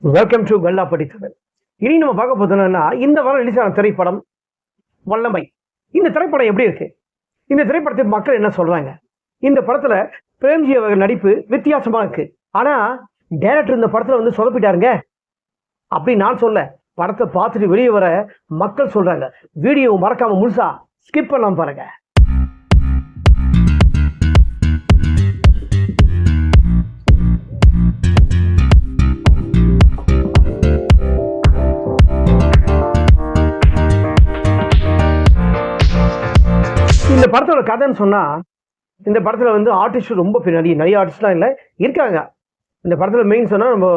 Welcome to வெள்ளா படித்தவன். இனி நம்ம பார்க்க போதுன்னா இந்த வாரம் ரிலீஸ் ஆன திரைப்படம் வல்லமை. இந்த திரைப்படம் எப்படி இருக்கு? இந்த திரைப்படத்தை மக்கள் என்ன சொல்றாங்க? இந்த படத்துல பிரேம்ஜி அவர்கள் நடிப்பு வித்தியாசமா இருக்கு. ஆனா டைரக்டர் இந்த படத்துல வந்து சொதப்பிட்டாருங்க அப்படி நான் சொல்ல, படத்தை பார்த்துட்டு வெளியே வர மக்கள் சொல்றாங்க. வீடியோ மறக்காம முழுசா ஸ்கிப் பண்ணலாம் பாருங்க. இந்த படத்தோட கதைன்னு சொன்னா, இந்த படத்துல வந்து ஆர்டிஸ்ட் ரொம்ப பின்னாடி நிறைய ஆர்டிஸ்ட்லாம் இல்லை இருக்காங்க. இந்த படத்துல மெயின் சொன்னா நம்ம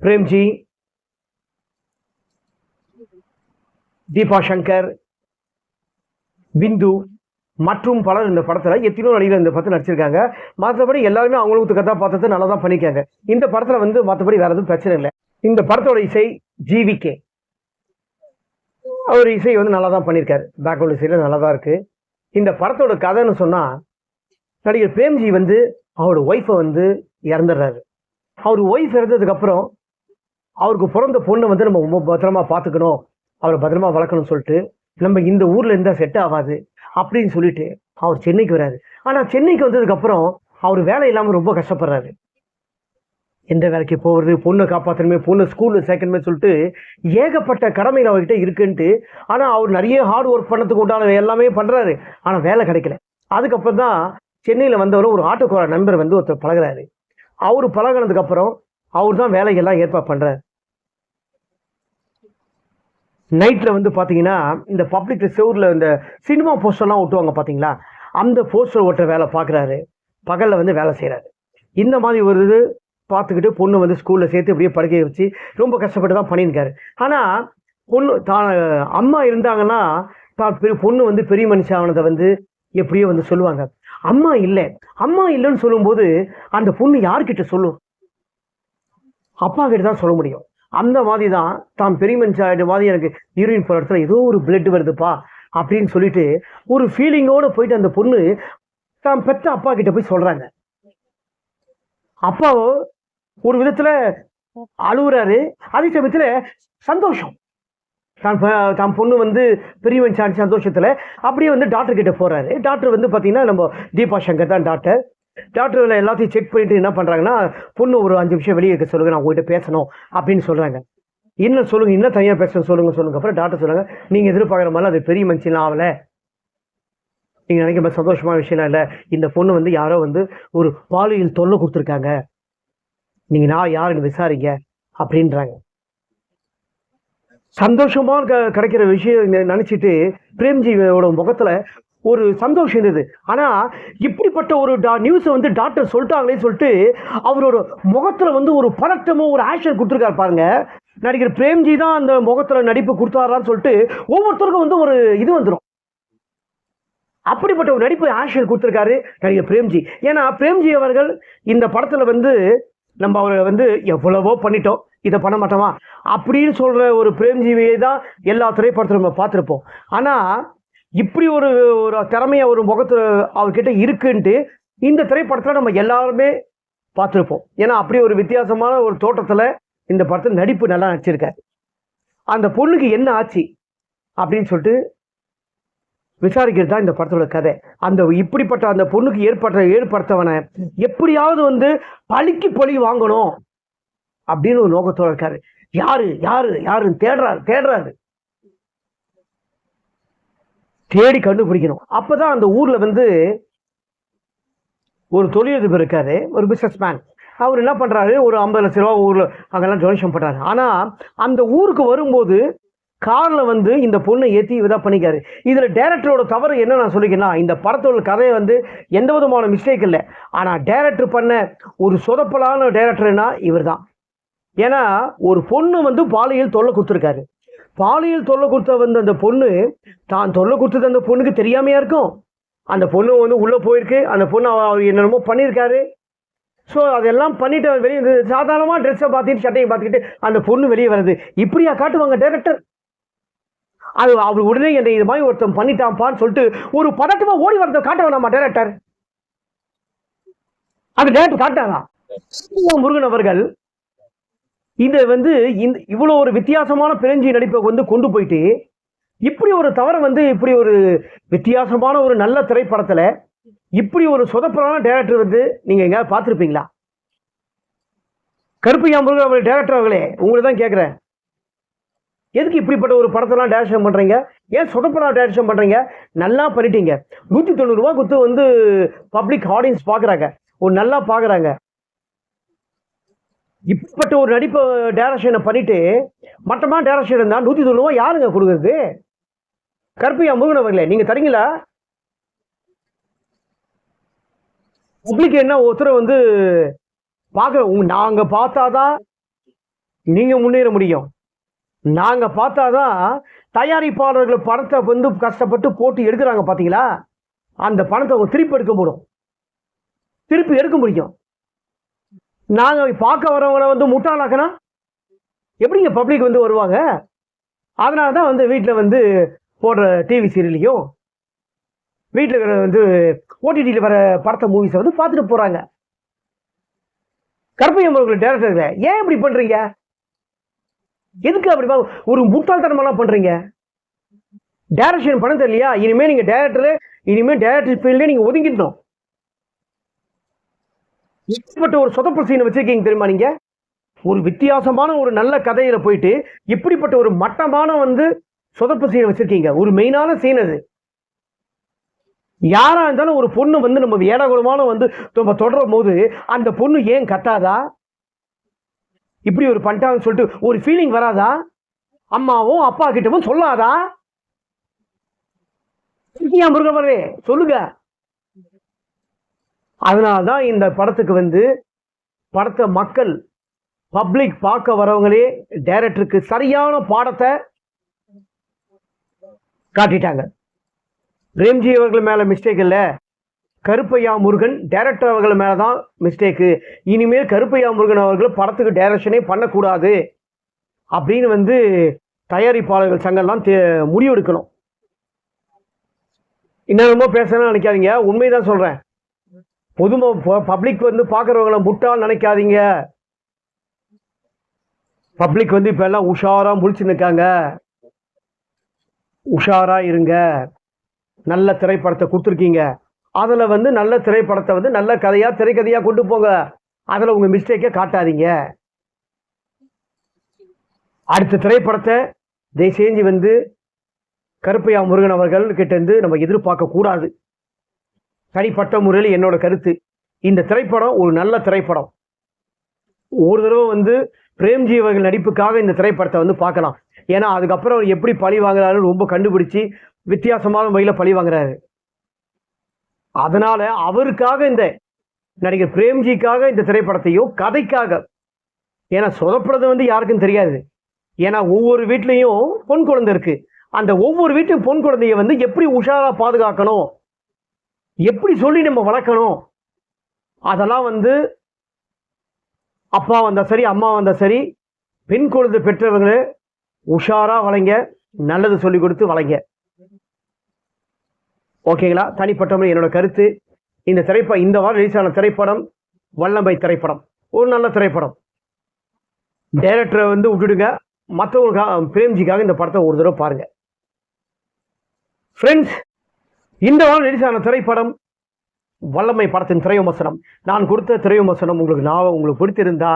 பிரேம்ஜி, தீபா சங்கர், பிந்து மற்றும் பலர் இந்த படத்துல எத்தனையோ நடிகர் இந்த படத்தில் நடிச்சிருக்காங்க. மற்றபடி எல்லாருமே அவங்களுக்கு கதாபாத்திரத்தை நல்லா தான் பண்ணியிருக்காங்க. இந்த படத்துல வந்து மற்றபடி வேற எதுவும் பிரச்சனை இல்லை. இந்த படத்தோட இசை ஜிவிகே, அவர் இசை வந்து நல்லா தான் பண்ணியிருக்காரு. பேக்ரவுண்ட் இசையில நல்லா தான் இருக்கு. இந்த படத்தோட கதைன்னு சொன்னா, நடிகர் பிரேம்ஜி வந்து அவரோட ஒய்ஃபை வந்து இறந்துடுறாரு. அவர் ஒய்ஃப் இறந்ததுக்கு அப்புறம் அவருக்கு பிறந்த பொண்ணை வந்து நம்ம ரொம்ப பத்திரமா பார்த்துக்கணும், அவரை பத்திரமா வளர்க்கணும்னு சொல்லிட்டு, நம்ம இந்த ஊர்ல இருந்தா செட் ஆகாது அப்படின்னு சொல்லிட்டு அவர் சென்னைக்கு வராரு. ஆனா சென்னைக்கு வந்ததுக்கு அப்புறம் அவர் வேலை இல்லாம ரொம்ப கஷ்டப்படுறாரு. எந்த வேலைக்கு போகிறது, பொண்ணை காப்பாற்றணுமே, பொண்ணு ஸ்கூலில் சேர்க்கணுமே சொல்லிட்டு ஏகப்பட்ட கடமைகள் அவர்கிட்ட இருக்குன்ட்டு. ஆனால் அவர் நிறைய ஹார்ட் ஒர்க் பண்ணதுக்கு உண்டான எல்லாமே பண்ணுறாரு. ஆனால் வேலை கிடைக்கல. அதுக்கப்புறம் தான் சென்னையில் வந்தவர் ஒரு ஆட்டோக்கார நண்பர் வந்து ஒருத்தர் பழகுறாரு. அவர் பழகினதுக்கு அப்புறம் அவர் தான் வேலைகள்லாம் ஏற்பாடு பண்ணுறாரு. நைட்டில் வந்து பார்த்தீங்கன்னா இந்த பப்ளிக் செவரில் இந்த சினிமா போஸ்டர்லாம் ஒட்டுவாங்க பார்த்தீங்களா, அந்த போஸ்டர் ஓட்டுற வேலை பார்க்குறாரு. பகலில் வந்து வேலை செய்கிறாரு. இந்த மாதிரி ஒரு இது பார்த்துக்கிட்டு பொண்ணு வந்து ஸ்கூலில் சேர்த்து அப்படியே படிக்க வச்சு ரொம்ப கஷ்டப்பட்டு தான் பண்ணியிருக்காரு. ஆனால் பொண்ணு தான் அம்மா இருந்தாங்கன்னா தான் பொண்ணு வந்து பெரிய மனுஷன் ஆனதை வந்து எப்படியோ வந்து சொல்லுவாங்க. அம்மா இல்லை, அம்மா இல்லைன்னு சொல்லும்போது அந்த பொண்ணு யார்கிட்ட சொல்லும்? அப்பா கிட்ட தான் சொல்ல முடியும். அந்த மாதிரி தான் தான் பெரிய மனுஷன் மாதிரி எனக்கு ஹீரோயின் போகிற இடத்துல ஏதோ ஒரு பிளட் வருதுப்பா அப்படின்னு சொல்லிட்டு ஒரு ஃபீலிங்கோடு போயிட்டு அந்த பொண்ணு தான் பெற்ற அப்பா கிட்ட போய் சொல்கிறாங்க. அப்பாவோ ஒரு விதத்துல அழுகுறாரு, அதே சமயத்துல சந்தோஷம். தான் பொண்ணு வந்து பெரியவன் சான்ஸ் சந்தோஷத்துல அப்படியே வந்து டாக்டர் கிட்ட போறாரு. டாக்டர் வந்து பாத்தீங்கன்னா நம்ம தீபா சங்கர் தான் டாக்டர். டாக்டர் எல்லாத்தையும் செக் பண்ணிட்டு என்ன பண்றாங்கன்னா, பொண்ணு ஒரு 5 நிமிஷம் வெளியே இருக்க சொல்லுங்க, நான் உங்ககிட்ட பேசணும் அப்படின்னு சொல்றாங்க. என்ன சொல்லுங்க, என்ன தனியா பேசணும் சொல்லுங்க. அப்புறம் டாக்டர் சொல்றாங்க, நீங்க எதிர்பார்க்குற மாதிரி அது பெரிய மனுஷன்லாம் ஆகல, நீங்க நினைக்கிற சந்தோஷமான விஷயம் இல்லை. இந்த பொண்ணு வந்து யாரோ வந்து ஒரு பாலியல் தொல்லை கொடுத்துருக்காங்க, நீங்க நான் யாருன்னு விசாரிங்க அப்படின்றாங்க. சந்தோஷமா கிடைக்கிற விஷயம் நினைச்சிட்டு பிரேம்ஜியோட முகத்துல ஒரு சந்தோஷம் இருந்தது. ஆனா இப்படிப்பட்ட ஒரு நியூஸை வந்து டாக்டர் சொல்லிட்டாங்களே சொல்லிட்டு அவரோட முகத்துல வந்து ஒரு பதட்டமோ ஒரு ஆக்ஷன் கொடுத்துருக்காரு பாருங்க. நடிகர் பிரேம்ஜி தான் அந்த முகத்துல நடிப்பு கொடுத்தாரான்னு சொல்லிட்டு ஒவ்வொருத்தருக்கும் வந்து ஒரு இது வந்துடும். அப்படிப்பட்ட ஒரு நடிப்பு ஆக்ஷன் கொடுத்துருக்காரு நடிகர் பிரேம்ஜி. ஏன்னா பிரேம்ஜி அவர்கள் இந்த படத்துல வந்து நம்ம அவரை வந்து எவ்வளவோ பண்ணிட்டோம், இதை பண்ண மாட்டோமா அப்படின்னு சொல்ற ஒரு பிரேம்ஜிவியை தான் எல்லா திரைப்படத்திலும் நம்ம பார்த்துருப்போம். ஆனா இப்படி ஒரு ஒரு திறமையா ஒரு முகத்துல அவர்கிட்ட இருக்குன்ட்டு இந்த திரைப்படத்துல நம்ம எல்லாருமே பார்த்துருப்போம். ஏன்னா அப்படி ஒரு வித்தியாசமான ஒரு தோற்றத்துல இந்த படத்துல நடிப்பு நல்லா நடிச்சிருக்காரு. அந்த பொண்ணுக்கு என்ன ஆச்சு அப்படின்னு சொல்லிட்டு விசாரிக்கிறது தான் இந்த படத்தோட கதை. அந்த இப்படிப்பட்ட அந்த பொண்ணுக்கு ஏற்படுத்தவனை எப்படியாவது வந்து பழிக்கு பழி வாங்கணும் அப்படின்னு ஒரு நோக்கத்தோட இருக்காரு. யாருன்னு தேடுறாரு, தேடி கண்டுபிடிக்கணும். அப்பதான் அந்த ஊர்ல வந்து ஒரு தொழிலதிபர் இருக்காரு, ஒரு பிசினஸ் மேன். அவர் என்ன பண்றாரு, ஒரு 50 லட்ச ரூபா ஊர்ல அங்கெல்லாம் டொனேஷன் பண்றாரு. ஆனா அந்த ஊருக்கு வரும்போது கார்ல வந்து இந்த பொண்ணை ஏற்றி இதாக பண்ணிக்காரு. இதுல டைரக்டரோட தவறு என்ன நான் சொல்லிக்கிறேன்னா, இந்த படத்தோட கதையை வந்து எந்த விதமான மிஸ்டேக் இல்லை. ஆனா டைரக்டர் பண்ண ஒரு சொதப்பலான டைரக்டர்னா இவர் தான். ஏன்னா ஒரு பொண்ணு வந்து பாலியல் தொல்லை கொடுத்துருக்காரு. பாலியல் தொல்லை கொடுத்த வந்து அந்த பொண்ணு தான் தொல்லை கொடுத்தது அந்த பொண்ணுக்கு தெரியாமையா இருக்கும். அந்த பொண்ணு வந்து உள்ள போயிருக்கு, அந்த பொண்ணு அவர் என்னென்னமோ பண்ணியிருக்காரு. ஸோ அதெல்லாம் பண்ணிட்டு வெளியே சாதாரணமா ட்ரெஸ்ஸை பார்த்துட்டு சட்டையை பார்த்துக்கிட்டு அந்த பொண்ணு வெளியே வருது. இப்படியா காட்டுவாங்க டைரக்டர்? அது அவர் உடனே என்னை இது மாதிரி ஒருத்தன் பண்ணிட்டான்ப்பான்னு சொல்லிட்டு ஒரு பதட்டமா ஓடி வரத காட்ட வேணாமா டைரக்டர்? அது டைரக்டர் காட்டாரா? முருகன் அவர்கள் இதை வந்து இவ்வளோ ஒரு வித்தியாசமான பிரேம்ஜி நடிப்பை வந்து கொண்டு போயிட்டு இப்படி ஒரு தவறை வந்து இப்படி ஒரு வித்தியாசமான ஒரு நல்ல திரைப்படத்தில் இப்படி ஒரு சொதப்பலான டைரக்டர் வந்து நீங்கள் எங்கேயாவது பார்த்துருப்பீங்களா? கருப்பையா முருகன் அவர்கள் டைரக்டர் அவர்களே, உங்களை தான் கேட்குறேன். எதுக்கு இப்படிப்பட்ட ஒரு படத்தெல்லாம் டைரக்ஷன் பண்ணுறீங்க? ஏன் சொதப்பலா டைரக்ஷன் பண்ணுறீங்க? நல்லா பண்ணிட்டீங்க. 190 ரூபா கொடுத்து வந்து பப்ளிக் ஆடியன்ஸ் பார்க்குறாங்க, ஒரு நல்லா பார்க்குறாங்க. இப்படிப்பட்ட ஒரு நடிப்பை டைரக்ஷனை பண்ணிட்டு மட்டமாக டைரக்ஷன் இருந்தால் 190 ரூபா யாருங்க கொடுக்குறது? கருப்பையா முருகன் அவர்களே, நீங்கள் தரீங்களா? பப்ளிக் என்ன ஒருத்தரை வந்து பார்க்குற நாங்கள் பார்த்தாதான் நீங்கள் முன்னேற முடியும். நாங்கள் பார்த்தாதான் தயாரிப்பாளர்கள் பணத்தை வந்து கஷ்டப்பட்டு போட்டு எடுக்கிறாங்க பார்த்தீங்களா, அந்த பணத்தை அவங்க திருப்பி எடுக்க முடியும். நாங்கள் பார்க்க வரவங்களை வந்து முட்டாளாக்கினா எப்படிங்க பப்ளிக் வந்து வருவாங்க? அதனால தான் வந்து வீட்டில் வந்து போடுற டிவி சீரியலையும் வீட்டில் வந்து ஓடிடியில் வர படத்தை மூவிஸை வந்து பார்த்துட்டு போகிறாங்க. கருப்பையா முருகன் டைரக்டர்ல ஏன் இப்படி பண்ணுறீங்க? எதுக்கு அப்படி ஒரு முட்டாள்தனமெல்லாம் பண்ணுறீங்க? டைரக்ஷன் பண்ண தெரியலையா? இனிமேல் நீங்கள் டைரக்டர் ஃபீல்டே நீங்கள் ஒதுங்கிடணும். இப்படிப்பட்ட ஒரு சொதப்பல் சீனை வச்சிருக்கீங்க தெரியுமா? நீங்க ஒரு வித்தியாசமான ஒரு நல்ல கதையில போயிட்டு இப்படிப்பட்ட ஒரு மட்டமான வந்து சொதப்பல் சீனை வச்சிருக்கீங்க. ஒரு மெயினான சீன் அது. யாரா இருந்தாலும் ஒரு பொண்ணு வந்து நம்ம ஏடாகுடமான வந்து நம்ம தொடரும் போது அந்த பொண்ணு ஏன் கட்டாதா? இப்படி ஒரு பண்ணிட்டாங்கன்னு சொல்லிட்டு ஒரு ஃபீலிங் வராதா? அம்மாவும் அப்பா கிட்டவும் சொல்லாதா? முருகவரே சொல்லுங்க. அதனால்தான் இந்த படத்துக்கு வந்து படத்தை மக்கள் பப்ளிக் பார்க்க வரவங்களே டைரக்டருக்கு சரியான பாடத்தை காட்டிட்டாங்க. பிரேம்ஜி அவர்கள் மேல மிஸ்டேக் இல்லை, கருப்பையா முருகன் டைரக்டர் அவர்கள் மேலதான் மிஸ்டேக்கு. இனிமேல் கருப்பையா முருகன் அவர்கள் படத்துக்கு டைரக்ஷனே பண்ணக்கூடாது அப்படின்னு வந்து தயாரிப்பாளர்கள் சங்கம்லாம் முடிவெடுக்கணும். இன்னமும் பேசணும்னு நினைக்காதீங்க, உண்மைதான் சொல்றேன். பப்ளிக் வந்து பார்க்குறவங்கள முட்டால் நினைக்காதீங்க. பப்ளிக் வந்து இப்போ எல்லாம் உஷாரா முழிச்சு நிற்காங்க. உஷாரா இருங்க. நல்ல திரைப்படத்தை கொடுத்துருக்கீங்க, அதில் வந்து நல்ல திரைப்படத்தை வந்து நல்ல கதையாக திரைக்கதையாக கொண்டு போங்க. அதில் உங்கள் மிஸ்டேக்கை காட்டாதீங்க. அடுத்த திரைப்படத்தை தயவுசெஞ்சு வந்து கருப்பையா முருகன் அவர்கள் கிட்ட இருந்து நம்ம எதிர்பார்க்க கூடாது. தனிப்பட்ட முறையில் என்னோட கருத்து, இந்த திரைப்படம் ஒரு நல்ல திரைப்படம். ஒரு தடவை வந்து பிரேம்ஜி அவர்கள் நடிப்புக்காக இந்த திரைப்படத்தை வந்து பார்க்கலாம். ஏன்னா அதுக்கப்புறம் எப்படி பழி வாங்குறாரு ரொம்ப கண்டுபிடிச்சி வித்தியாசமான முறையில் பழி வாங்குறாரு. அதனால அவருக்காக இந்த நடிகர் பிரேம்ஜிக்காக இந்த திரைப்படத்தையும் கதைக்காக, ஏன்னா சொதப்படுறது வந்து யாருக்கும் தெரியாது. ஏன்னா ஒவ்வொரு வீட்லேயும் பொன் குழந்தை இருக்கு. அந்த ஒவ்வொரு வீட்லையும் பொன் குழந்தைய வந்து எப்படி உஷாரா பாதுகாக்கணும், எப்படி சொல்லி நம்ம வளர்க்கணும், அதெல்லாம் வந்து அப்பா வந்தா சரி அம்மா வந்தா சரி பெண் குழந்தை பெற்றவங்களே உஷாரா வளைங்க, நல்லது சொல்லி கொடுத்து வளைங்க. ஓகேங்களா? தனிப்பட்ட என்னோட கருத்து. இந்த வாரம் ரிலீஸ் ஆன திரைப்படம் வல்லமை திரைப்படம், ஒரு நல்ல திரைப்படம். டைரக்டரை வந்து விட்டுடுங்க, மற்றவங்களுக்காக பிரேம்ஜிக்காக இந்த படத்தை ஒரு தடவை பாருங்க. ஃப்ரெண்ட்ஸ், இந்த வாரம் ரிலீஸ் ஆன திரைப்படம் வல்லமை படத்தின் திரை விமர்சனம். நான் கொடுத்த திரை விமர்சனம் உங்களுக்கு பிடித்திருந்தா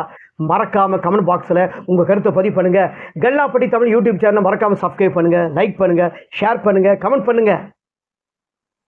மறக்காம கமெண்ட் பாக்ஸில் உங்கள் கருத்தை பதிவு பண்ணுங்க. கல்லாப்பட்டி தமிழ் யூடியூப் சேனலை மறக்காம சப்ஸ்கிரைப் பண்ணுங்க, லைக் பண்ணுங்க, ஷேர் பண்ணுங்க, கமெண்ட் பண்ணுங்க.